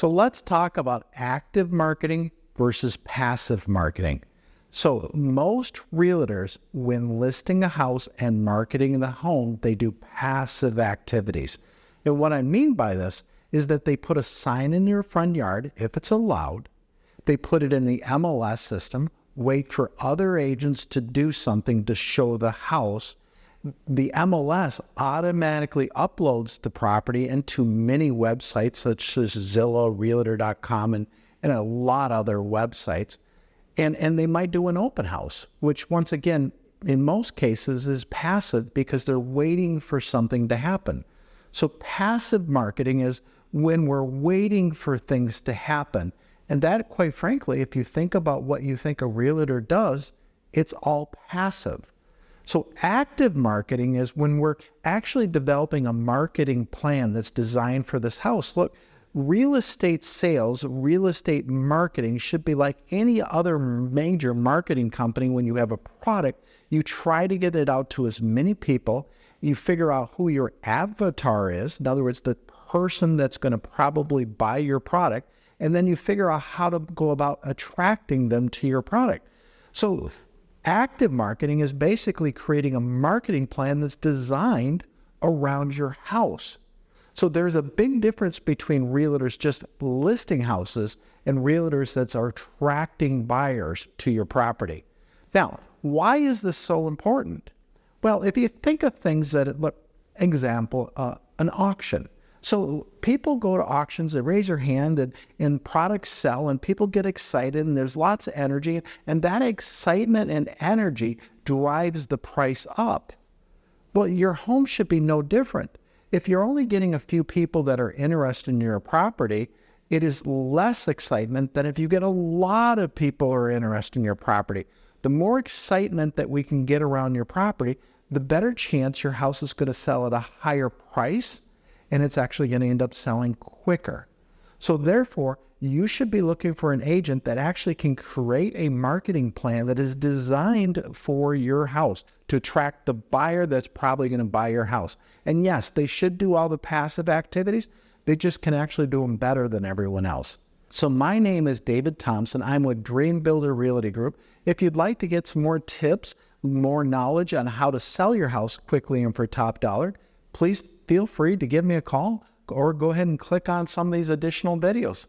So let's talk about active marketing versus passive marketing. So most realtors, when listing a house and marketing the home, they do passive activities. And what I mean by this is that they put a sign in your front yard, if it's allowed. They put it in the MLS system, wait for other agents to do something to show the house. The MLS automatically uploads the property into many websites such as Zillow, Realtor.com, and a lot of other websites. And they might do an open house, which once again, in most cases is passive because they're waiting for something to happen. So passive marketing is when we're waiting for things to happen. And that, quite frankly, if you think about what you think a realtor does, it's all passive. So active marketing is when we're actually developing a marketing plan that's designed for this house. Look, real estate sales, real estate marketing should be like any other major marketing company. When you have a product, you try to get it out to as many people. You figure out who your avatar is. In other words, the person that's going to probably buy your product. And then you figure out how to go about attracting them to your product. So active marketing is basically creating a marketing plan that's designed around your house. So there's a big difference between realtors just listing houses and realtors that are attracting buyers to your property. Now, why is this so important? Well, if you think of things that, example, an auction. So people go to auctions, they raise their hand and products sell and people get excited and there's lots of energy, and that excitement and energy drives the price up. Well, your home should be no different. If you're only getting a few people that are interested in your property, it is less excitement than if you get a lot of people who are interested in your property. The more excitement that we can get around your property, the better chance your house is going to sell at a higher price, and it's actually going to end up selling quicker. So therefore, you should be looking for an agent that actually can create a marketing plan that is designed for your house to attract the buyer that's probably going to buy your house. And yes, they should do all the passive activities. They just can actually do them better than everyone else. So my name is David Thompson. I'm with Dream Builder Realty Group. If you'd like to get some more tips, more knowledge on how to sell your house quickly and for top dollar, please feel free to give me a call or go ahead and click on some of these additional videos.